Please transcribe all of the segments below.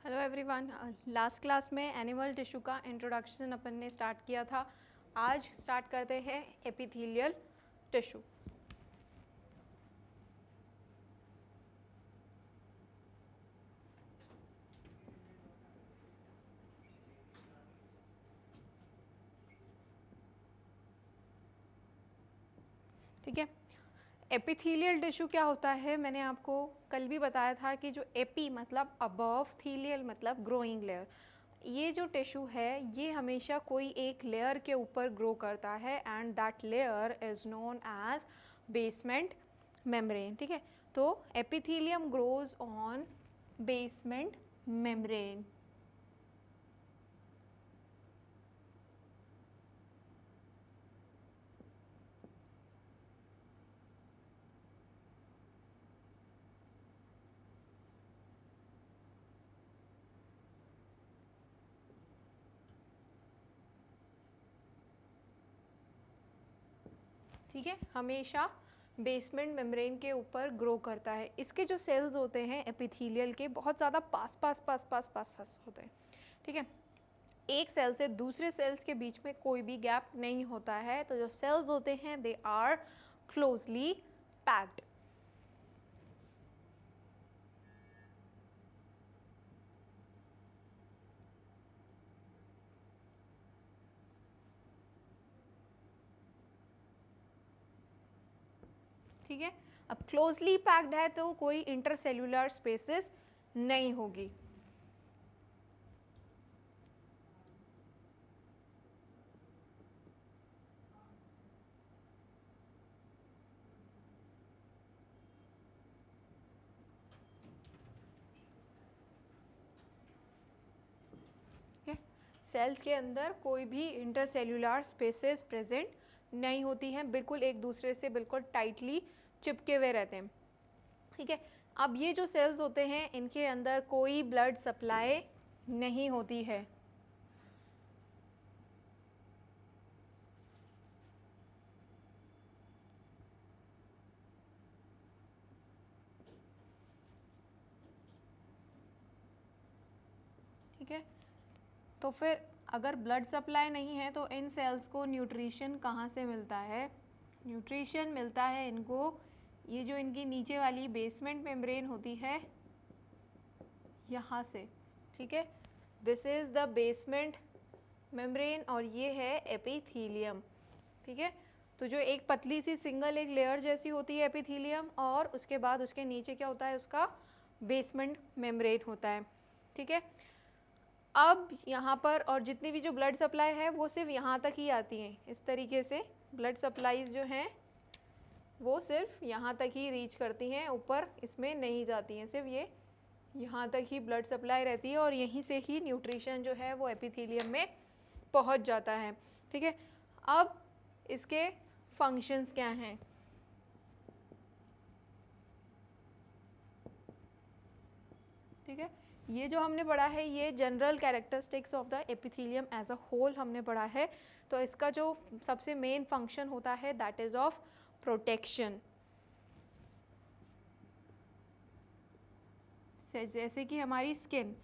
Hello everyone. Last class में animal tissue का introduction अपन ने स्टार्ट किया था। आज स्टार्ट करते हैं एपिथेलियल टिश्यू। ठीक है, एपिथेलियल टिश्यू क्या होता है, मैंने आपको कल भी बताया था कि जो एपी मतलब अबव, थीलियल मतलब ग्रोइंग लेयर। ये जो टिश्यू है ये हमेशा कोई एक लेयर के ऊपर ग्रो करता है and that layer is known as basement membrane. ठीक है, तो epithelium grows on basement membrane. ठीक है, हमेशा बेसमेंट मेम्ब्रेन के ऊपर ग्रो करता है। इसके जो सेल्स होते हैं एपिथेलियल के बहुत ज़्यादा पास पास पास पास पास पास होते हैं। ठीक है, एक सेल से दूसरे सेल्स के बीच में कोई भी गैप नहीं होता है। तो जो सेल्स होते हैं दे आर क्लोजली पैक्ड। ठीक है, अब क्लोजली पैक्ड है तो कोई इंटरसेल्यूलर स्पेसेस नहीं होगी। सेल्स के अंदर कोई भी इंटरसेल्यूलर स्पेसेस प्रेजेंट नहीं होती हैं, बिल्कुल एक दूसरे से बिल्कुल टाइटली चिपके हुए रहते हैं। ठीक है, अब ये जो सेल्स होते हैं इनके अंदर कोई ब्लड सप्लाई नहीं होती है। ठीक है, तो फिर अगर ब्लड सप्लाई नहीं है तो इन सेल्स को न्यूट्रिशन कहाँ से मिलता है? न्यूट्रिशन मिलता है इनको, ये जो इनकी नीचे वाली बेसमेंट मेम्ब्रेन होती है यहाँ से। ठीक है, this is the basement membrane और ये है एपिथेलियम। ठीक है, तो जो एक पतली सी सिंगल एक लेयर जैसी होती है एपिथेलियम, और उसके बाद उसके नीचे क्या होता है, उसका बेसमेंट मेम्ब्रेन होता है। ठीक है, अब यहाँ पर और जितनी भी जो ब्लड सप्लाई है वो सिर्फ यहाँ तक ही आती हैं। इस तरीके से ब्लड सप्लाईज जो हैं वो सिर्फ यहाँ तक ही रीच करती हैं, ऊपर इसमें नहीं जाती हैं। सिर्फ ये यहाँ तक ही ब्लड सप्लाई रहती है और यहीं से ही न्यूट्रिशन जो है वो एपिथेलियम में पहुँच जाता है। ठीक है, अब इसके फंक्शंस क्या हैं? ठीक है, ये जो हमने पढ़ा है ये general characteristics of the epithelium as a whole हमने पढ़ा है। तो इसका जो सबसे मेन फंक्शन होता है दैट इज ऑफ प्रोटेक्शन। जैसे कि हमारी स्किन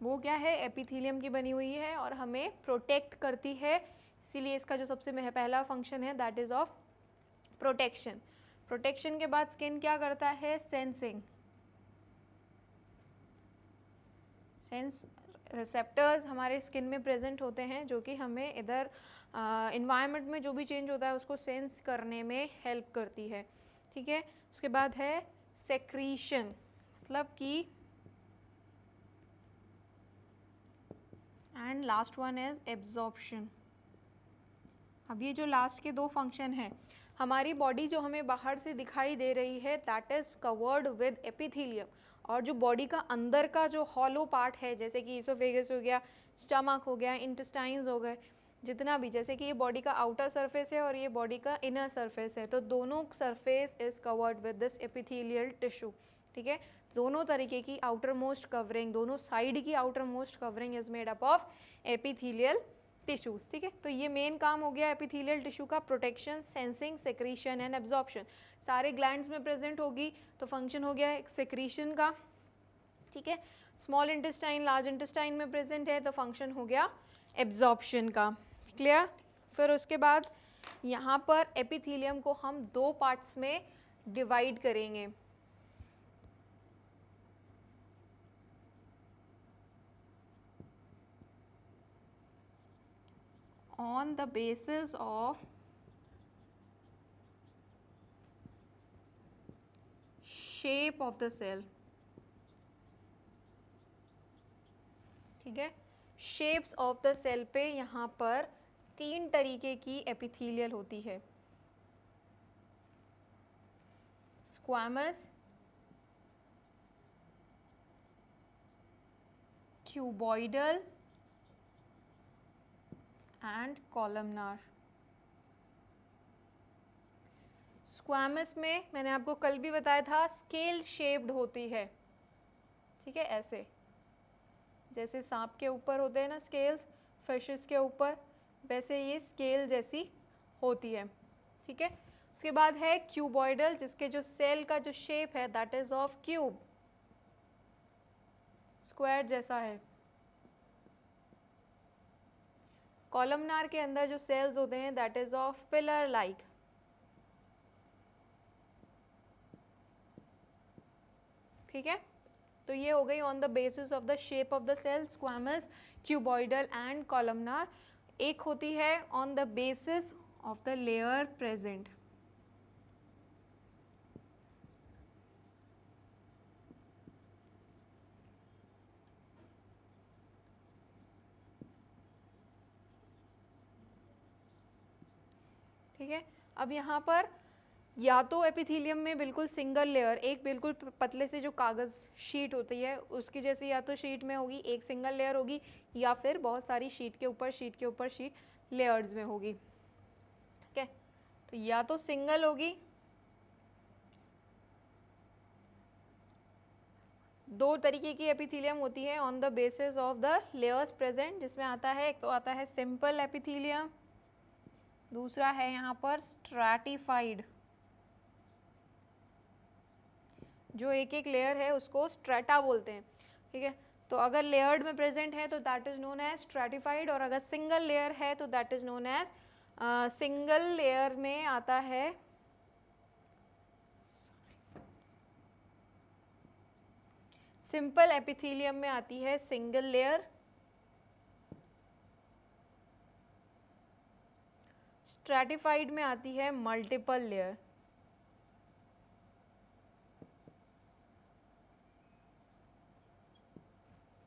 वो क्या है, एपिथेलियम की बनी हुई है और हमें प्रोटेक्ट करती है, इसीलिए इसका जो सबसे पहला फंक्शन है that is of protection. Protection के बाद स्किन क्या करता है? सेंसिंग। सेंस रिसेप्टर्स हमारे स्किन में प्रेजेंट होते हैं जो कि हमें इधर इन्वायरमेंट में जो भी चेंज होता है उसको सेंस करने में हेल्प करती है। ठीक है, उसके बाद है सेक्रीशन, मतलब कि, and last one is absorption. अब ये जो लास्ट के दो फंक्शन हैं, हमारी बॉडी जो हमें बाहर से दिखाई दे रही है that is covered with epithelium, और जो बॉडी का अंदर का जो हॉलो पार्ट है जैसे कि इसोफेगस हो गया, स्टमक हो गया, इंटेस्टाइन्स हो गए, जितना भी, जैसे कि ये बॉडी का आउटर सरफेस है और ये बॉडी का इनर सरफेस है, तो दोनों surface is covered with this epithelial tissue. ठीक है, दोनों तरीके की आउटर मोस्ट कवरिंग, दोनों साइड की outer most covering is made up of epithelial tissues. ठीक है, तो ये मेन काम हो गया एपिथेलियल टिश्यू का, protection, sensing, secretion and absorption. सारे ग्लैंड्स में प्रेजेंट होगी तो फंक्शन हो गया सेक्रीशन का। ठीक है, स्मॉल इंटेस्टाइन लार्ज इंटेस्टाइन में प्रेजेंट है तो फंक्शन हो गया एब्जॉर्प्शन का। क्लियर? फिर उसके बाद यहाँ पर एपिथेलियम को हम दो पार्ट्स में डिवाइड करेंगे। On the basis of shape of the cell. ठीक है, शेप्स ऑफ द सेल पे यहाँ पर तीन तरीके की एपिथेलियल होती है, squamous, cuboidal and columnar. Squamous में मैंने आपको कल भी बताया था स्केल शेप्ड होती है। ठीक है, ऐसे जैसे सांप के ऊपर होते हैं ना स्केल्स, फिशेस के ऊपर, वैसे ये स्केल जैसी होती है। ठीक है, उसके बाद है क्यूबॉइडल, जिसके जो सेल का जो शेप है that is of cube, square जैसा है। कॉलमनार के अंदर जो सेल्स होते हैं that is of pillar like. ठीक है, तो ये हो गई on the basis of the shape of the cell, squamous, cuboidal and columnar. एक होती है on the basis of the layer present. ठीक है, अब यहाँ पर या तो एपिथेलियम में बिल्कुल सिंगल लेयर, एक बिल्कुल पतले से जो कागज़ शीट होती है उसकी जैसी या तो शीट में होगी, एक सिंगल लेयर होगी, या फिर बहुत सारी शीट के ऊपर शीट के ऊपर शीट लेयर्स में होगी। ठीक है, तो या तो सिंगल होगी, दो तरीके की एपिथेलियम होती है on the basis of the layers present, जिसमें आता है एक तो आता है सिंपल एपिथेलियम, दूसरा है यहाँ पर स्ट्रैटिफाइड। जो एक एक लेयर है उसको स्ट्रेटा बोलते हैं। ठीक है, तो अगर लेयर्ड में प्रेजेंट है तो that is known as stratified, और अगर सिंगल लेयर है तो that is known as single layer में आता है सिंपल एपिथेलियम में आती है सिंगल लेयर, स्ट्रैटिफाइड में आती है मल्टीपल लेयर।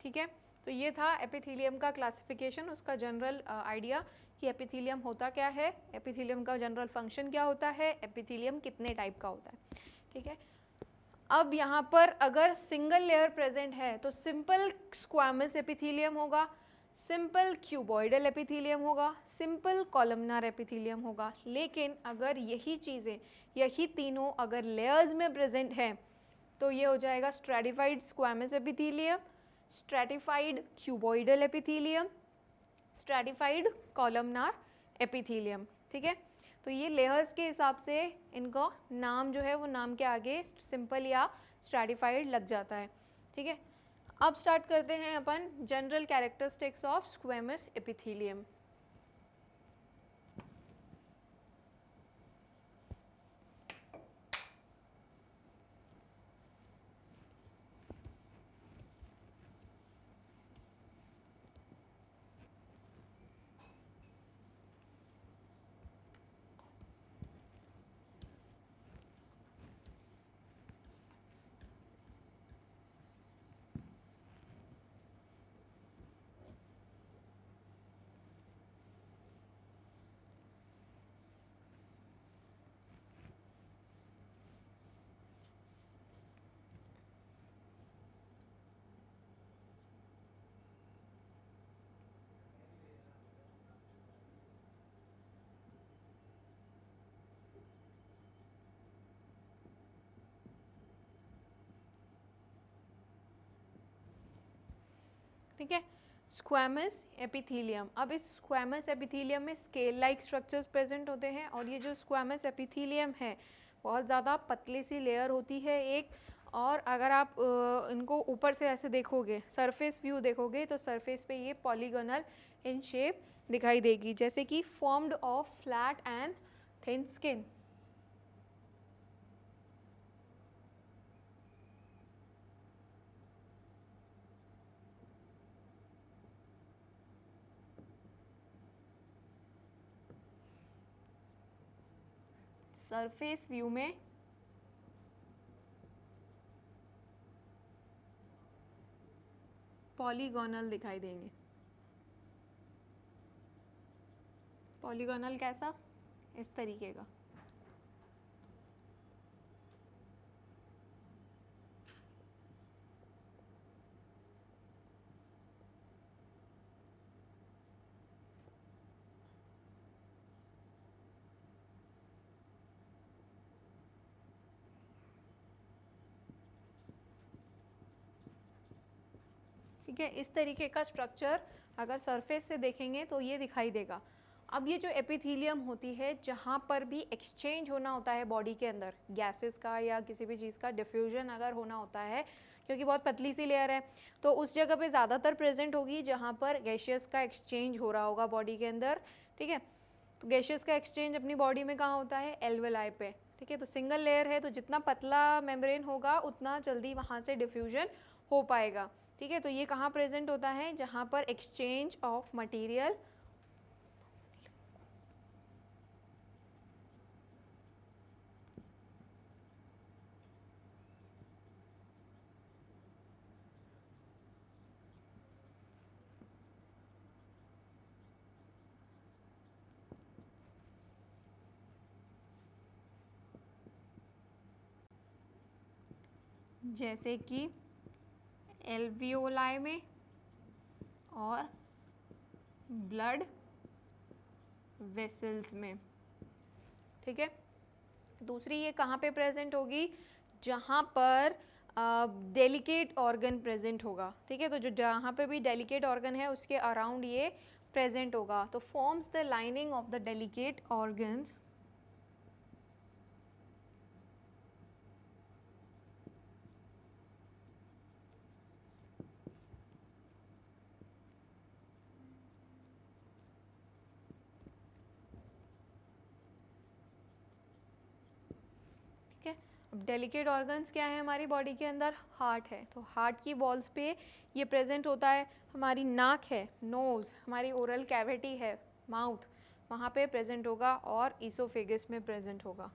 ठीक है, तो ये था एपिथेलियम का क्लासिफिकेशन, उसका जनरल आइडिया कि एपिथेलियम होता क्या है, एपिथेलियम का जनरल फंक्शन क्या होता है, एपिथेलियम कितने टाइप का होता है। ठीक है, अब यहाँ पर अगर सिंगल लेयर प्रेजेंट है तो सिंपल स्क्वामस एपिथेलियम होगा, सिंपल क्यूबॉइडल एपिथेलियम होगा, सिंपल कॉलमनार एपिथेलियम होगा। लेकिन अगर यही चीज़ें, यही तीनों अगर लेयर्स में प्रेजेंट है तो ये हो जाएगा stratified squamous epithelium, stratified cuboidal epithelium, stratified columnar epithelium. ठीक है, तो ये लेयर्स के हिसाब से इनका नाम जो है वो नाम के आगे सिंपल या स्ट्रैटिफाइड लग जाता है। ठीक है, अब स्टार्ट करते हैं अपन general characteristics of squamous epithelium. ठीक है, स्क्वेमस एपिथेलियम। अब इस स्क्वेमस एपिथेलियम में स्केल लाइक स्ट्रक्चर्स प्रेजेंट होते हैं, और ये जो स्क्वेमस एपिथेलियम है बहुत ज़्यादा पतली सी लेयर होती है एक, और अगर आप इनको ऊपर से ऐसे देखोगे, सरफेस व्यू देखोगे, तो सरफेस पे ये पॉलीगोनल इन शेप दिखाई देगी, जैसे कि formed of flat and thin skin. Surface view में पॉलीगोनल दिखाई देंगे। पॉलीगोनल कैसा? इस तरीके का। ठीक है, इस तरीके का स्ट्रक्चर अगर सरफेस से देखेंगे तो ये दिखाई देगा। अब ये जो एपिथेलियम होती है, जहाँ पर भी एक्सचेंज होना होता है बॉडी के अंदर गैसेस का या किसी भी चीज़ का डिफ्यूजन अगर होना होता है, क्योंकि बहुत पतली सी लेयर है, तो उस जगह पे ज़्यादातर प्रेजेंट होगी जहाँ पर गैसेस का एक्सचेंज हो रहा होगा बॉडी के अंदर। ठीक है, तो गैसेस का एक्सचेंज अपनी बॉडी में कहाँ होता है? एल्वेलाई पे। ठीक है, तो सिंगल लेयर है, तो जितना पतला मेम्ब्रेन होगा उतना जल्दी वहाँ से डिफ्यूजन हो पाएगा। ठीक है, तो ये कहाँ प्रेजेंट होता है? जहाँ पर एक्सचेंज ऑफ मटेरियल जैसे कि एल्वियोलाई में और ब्लड वेसल्स में। ठीक है, दूसरी ये कहाँ पे प्रेजेंट होगी? जहाँ पर डेलिकेट ऑर्गन प्रेजेंट होगा। ठीक है, तो जो जहाँ पे भी डेलिकेट ऑर्गन है उसके अराउंड ये प्रेजेंट होगा, तो forms the lining of the delicate organs delicate organs क्या है हमारी बॉडी के अंदर? हार्ट है, तो हार्ट की वॉल्स पे ये प्रेजेंट होता है। हमारी नाक है, नोज़, हमारी ओरल कैविटी है, माउथ, वहाँ पे प्रेजेंट होगा, और ईसोफेगस में प्रेजेंट होगा।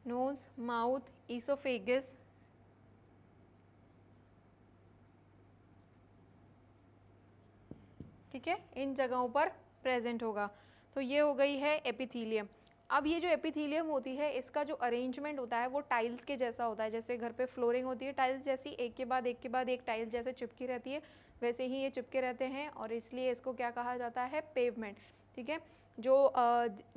नोज, माउथ, ईसोफेगस, ठीक है, इन जगहों पर प्रेजेंट होगा। तो ये हो गई है एपिथेलियम। अब ये जो एपिथेलियम होती है, इसका जो अरेंजमेंट होता है वो टाइल्स के जैसा होता है। जैसे घर पे फ्लोरिंग होती है टाइल्स जैसी, एक के बाद एक के बाद एक टाइल्स जैसे चिपकी रहती है, वैसे ही ये चिपके रहते हैं, और इसलिए इसको क्या कहा जाता है? पेवमेंट। ठीक है, जो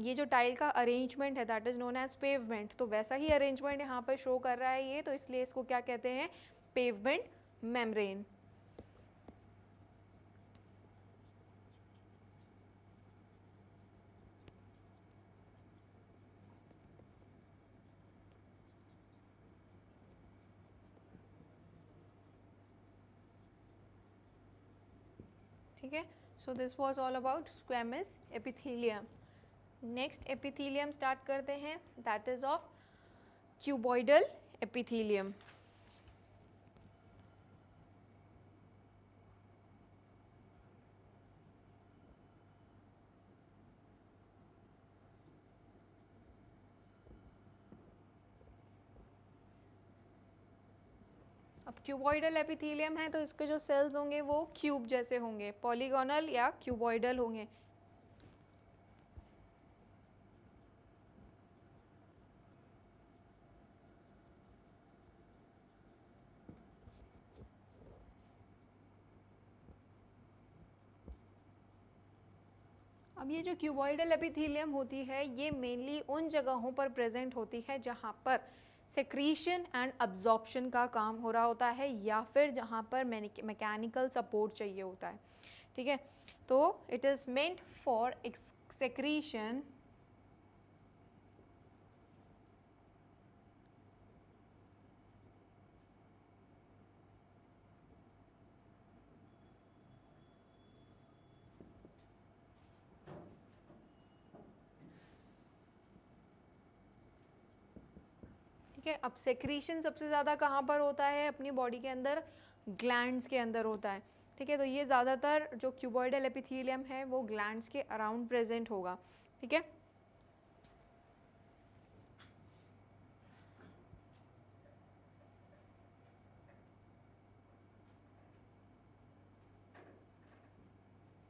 ये जो टाइल का अरेंजमेंट है that is known as pavement, तो वैसा ही अरेंजमेंट यहाँ पर शो कर रहा है ये, तो इसलिए इसको क्या कहते हैं? Pavement membrane. ठीक है, so this was all about squamous epithelium. Next epithelium start करते हैं, that is of cuboidal epithelium. अब क्यूबॉइडल एपिथेलियम है तो इसके जो सेल्स होंगे वो क्यूब जैसे होंगे, पॉलीगोनल या क्यूबॉइडल होंगे। अब ये जो क्यूबॉइडल एपिथेलियम होती है, ये मेनली उन जगहों पर प्रेजेंट होती है जहाँ पर सेक्रीशन एंड अब्जॉर्प्शन का काम हो रहा होता है, या फिर जहाँ पर मैकेनिकल सपोर्ट चाहिए होता है, ठीक है। तो it is meant for secretion ठीक है। अब सेक्रीशन सबसे ज़्यादा कहाँ पर होता है अपनी बॉडी के अंदर, ग्लैंड्स के अंदर होता है, ठीक है। तो ये ज़्यादातर जो क्यूबॉइडल एपिथेलियम है वो ग्लैंड्स के अराउंड प्रेजेंट होगा, ठीक है।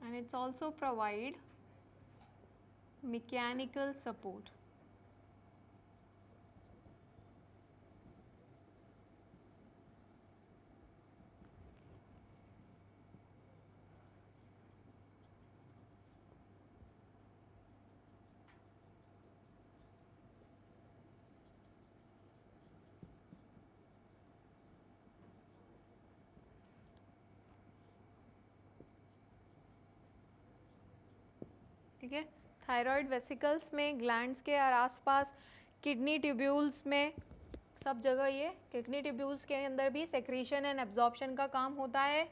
And it's also provide mechanical support. ठीक है। थायराइड वेसिकल्स में, ग्लैंड्स के और आसपास, किडनी ट्यूब्यूल्स में, सब जगह ये किडनी ट्यूब्यूल्स के अंदर भी सेक्रीशन एंड एब्जॉर्प्शन का काम होता है।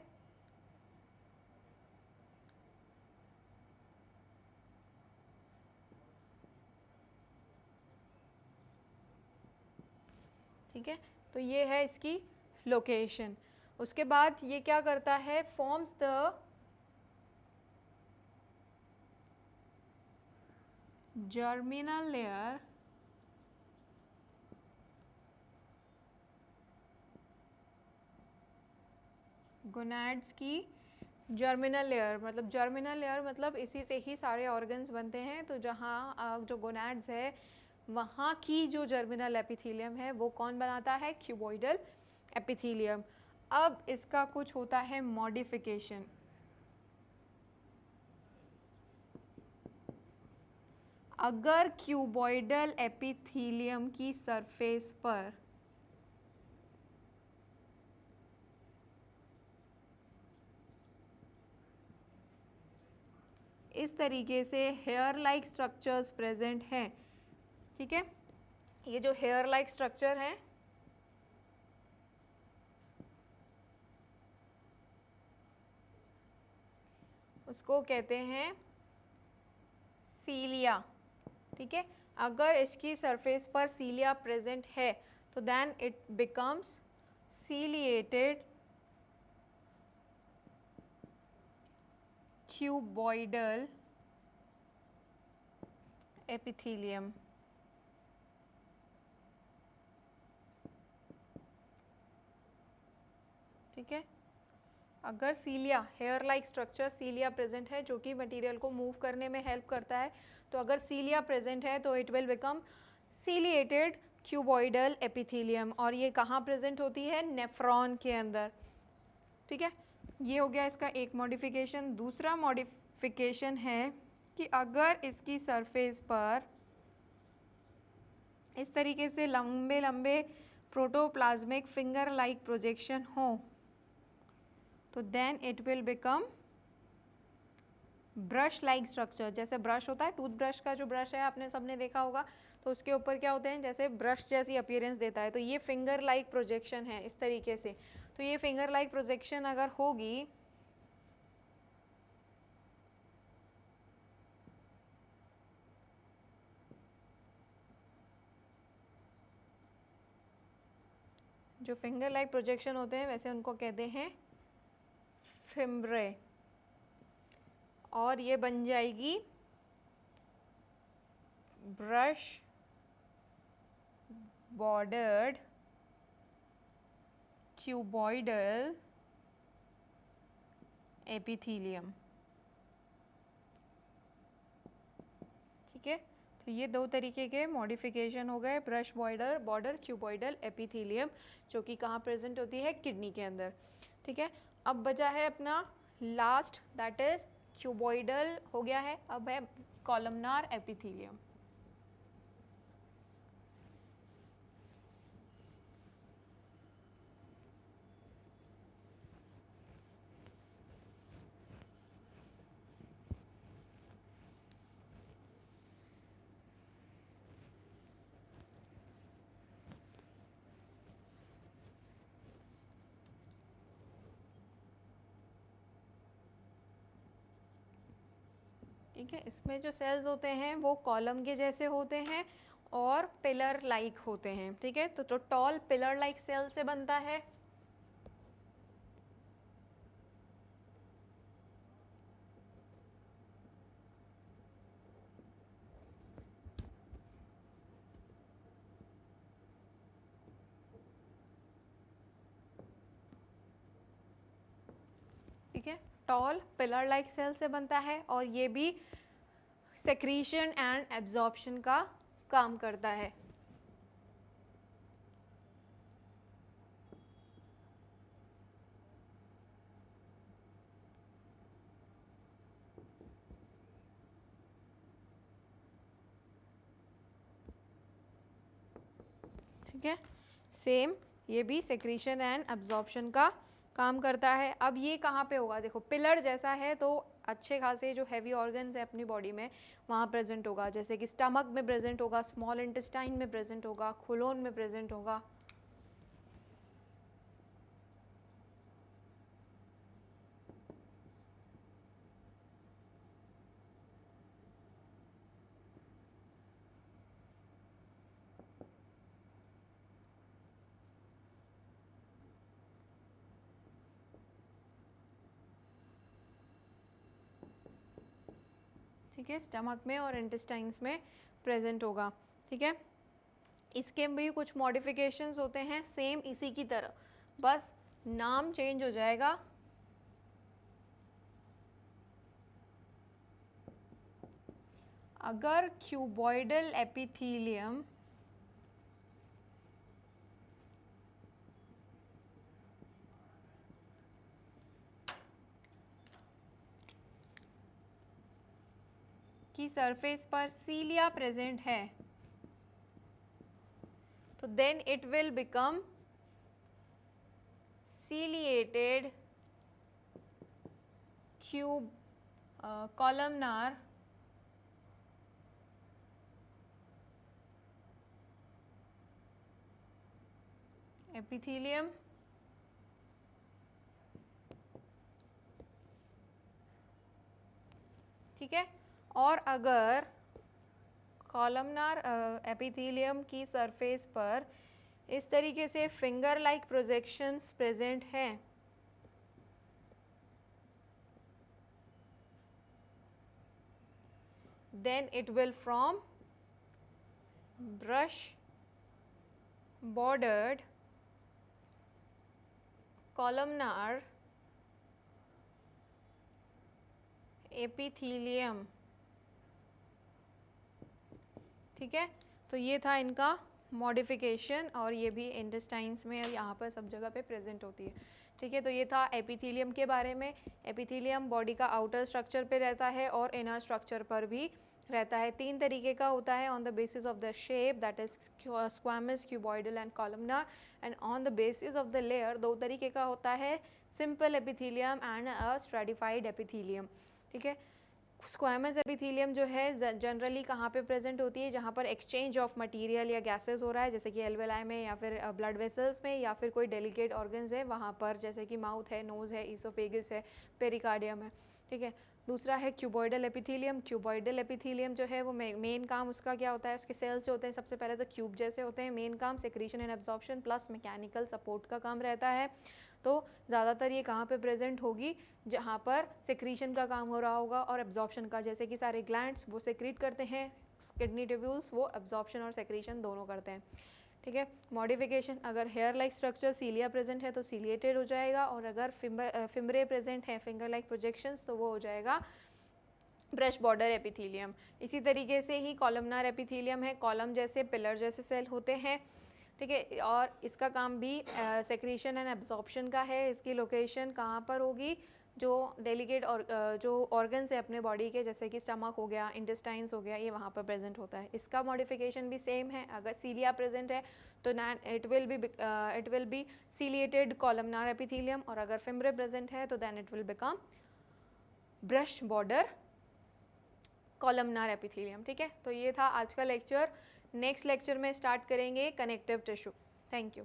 ठीक है, तो ये है इसकी लोकेशन। उसके बाद ये क्या करता है, forms the germinal layer gonads की जर्मिनल लेयर, मतलब जर्मिनल लेयर मतलब इसी से ही सारे ऑर्गन्स बनते हैं। तो जहाँ जो गोनैड्स है वहाँ की जो जर्मिनल एपिथेलियम है वो कौन बनाता है, क्यूबॉइडल एपिथेलियम। अब इसका कुछ होता है मॉडिफिकेशन। अगर क्यूबॉइडल एपिथेलियम की सरफेस पर इस तरीके से हेयर लाइक स्ट्रक्चर्स प्रेजेंट हैं, ठीक है। ये जो हेयर लाइक स्ट्रक्चर है उसको कहते हैं सीलिया, ठीक है। अगर इसकी सरफेस पर सीलिया प्रेजेंट है तो then it becomes ciliated cuboidal epithelium. ठीक है, अगर cilia, hair like structure cilia present है जो कि मटेरियल को मूव करने में हेल्प करता है, तो अगर सीलिया प्रेजेंट है तो it will become ciliated cuboidal epithelium. और ये कहाँ प्रेजेंट होती है, नेफ्रॉन के अंदर, ठीक है। ये हो गया इसका एक मॉडिफिकेशन। दूसरा मॉडिफिकेशन है कि अगर इसकी सरफेस पर इस तरीके से लंबे लंबे प्रोटोप्लाज्मिक फिंगर लाइक प्रोजेक्शन हो तो then it will become brush like structure. जैसे ब्रश होता है, टूथब्रश का जो ब्रश है आपने सबने देखा होगा, तो उसके ऊपर क्या होते हैं, जैसे ब्रश जैसी अपीयरेंस देता है। तो ये फिंगर लाइक प्रोजेक्शन है इस तरीके से। तो ये फिंगर लाइक प्रोजेक्शन अगर होगी जो फिंगर लाइक प्रोजेक्शन होते हैं वैसे उनको कहते हैं फिम्ब्रे, और ये बन जाएगी ब्रश बॉर्डर्ड क्यूबॉइडल एपिथेलियम, ठीक है। तो ये दो तरीके के मॉडिफिकेशन हो गए, ब्रश बॉर्डर क्यूबॉइडल एपिथेलियम, जो कि कहाँ प्रेजेंट होती है, किडनी के अंदर, ठीक है। अब बचा है अपना लास्ट, दैट इज क्यूबॉइडल हो गया है, अब है कॉलमनार एपिथेलियम। ठीक है, इसमें जो सेल्स होते हैं वो कॉलम के जैसे होते हैं और पिलर लाइक होते हैं। ठीक है, तो टॉल पिलर लाइक सेल से बनता है। ठीक है, टॉल पिलर लाइक सेल से बनता है और ये भी सेक्रीशन एंड एब्जॉर्प्शन का काम करता है। ठीक है, सेम ये भी सेक्रीशन एंड एब्जॉर्प्शन का काम करता है। अब ये कहाँ पे होगा, देखो पिलर जैसा है तो अच्छे खासे जो हैवी ऑर्गन्स है अपनी बॉडी में वहाँ प्रेजेंट होगा, जैसे कि स्टमक में प्रेजेंट होगा, स्मॉल इंटेस्टाइन में प्रेजेंट होगा, कोलोन में प्रेजेंट होगा। ठीक है, स्टमक में और इंटेस्टाइन्स में प्रेजेंट होगा। ठीक है, इसके भी कुछ मॉडिफिकेशंस होते हैं सेम इसी की तरह, बस नाम चेंज हो जाएगा। अगर क्यूबॉइडल एपिथेलियम की सरफेस पर सीलिया प्रेजेंट है तो then it will become ciliated cube columnar epithelium। ठीक है, और अगर कॉलमनार एपिथेलियम की सरफेस पर इस तरीके से फिंगर लाइक प्रोजेक्शंस प्रेजेंट हैं then it will form brush bordered columnar epithelium। ठीक है, तो ये था इनका मॉडिफिकेशन और ये भी इंटेस्टाइन्स में और यहाँ पर सब जगह पे प्रेजेंट होती है। ठीक है, तो ये था एपिथेलियम के बारे में। एपिथेलियम बॉडी का आउटर स्ट्रक्चर पे रहता है और इनर स्ट्रक्चर पर भी रहता है। 3 तरीके का होता है, on the basis of the shape that is squamous, cuboidal and columnar, and on the basis of the layer 2 तरीके का होता है, simple epithelium and a stratified epithelium. ठीक है, स्क्वामस एपिथेलियम जो है जनरली कहाँ पे प्रेजेंट होती है, जहाँ पर एक्सचेंज ऑफ मटेरियल या गैसेस हो रहा है, जैसे कि एल्वेलाई में या फिर ब्लड वेसल्स में या फिर कोई डेलिकेट ऑर्गन्स है वहाँ पर, जैसे कि माउथ है, नोज़ है, ईसोफेगस है, पेरिकार्डियम है। ठीक है, दूसरा है क्यूबॉइडल एपिथेलियम। क्यूबॉइडल एपिथेलियम जो है वो मेन काम उसका क्या होता है, उसके सेल्स जो होते हैं सबसे पहले तो क्यूब जैसे होते हैं, मेन काम secretion and absorption plus mechanical support का काम रहता है। तो ज़्यादातर ये कहाँ पे प्रेजेंट होगी, जहाँ पर सेक्रीशन का काम हो रहा होगा और एब्जॉर्प्शन का, जैसे कि सारे ग्लैंड्स वो सेक्रीट करते हैं, किडनी ट्यूब्यूल्स वो एब्जॉर्प्शन और सेक्रीशन दोनों करते हैं। ठीक है, मॉडिफिकेशन, अगर hair like structure cilia present है तो सीलिएटेड हो जाएगा, और अगर फिम्बरे प्रेजेंट है, फिंगर लाइक प्रोजेक्शंस, तो वो हो जाएगा ब्रश बॉर्डर एपिथेलियम। इसी तरीके से ही कॉलमनार एपिथेलियम है, कॉलम जैसे पिलर जैसे सेल होते हैं। ठीक है, और इसका काम भी सेक्रीशन एंड एब्जॉर्प्शन का है। इसकी लोकेशन कहाँ पर होगी, जो डेलिकेट और जो ऑर्गन्स है अपने बॉडी के, जैसे कि स्टमक हो गया, इंटेस्टाइन्स हो गया, ये वहाँ पर प्रेजेंट होता है। इसका मॉडिफिकेशन भी सेम है, अगर सीलिया प्रेजेंट है तो it will be ciliated columnar epithelium, और अगर फिम्बरे प्रेजेंट है तो then it will become brush border columnar epithelium. ठीक है, तो ये था आज का लेक्चर। नेक्स्ट लेक्चर में स्टार्ट करेंगे कनेक्टिव टिश्यू। Thank you.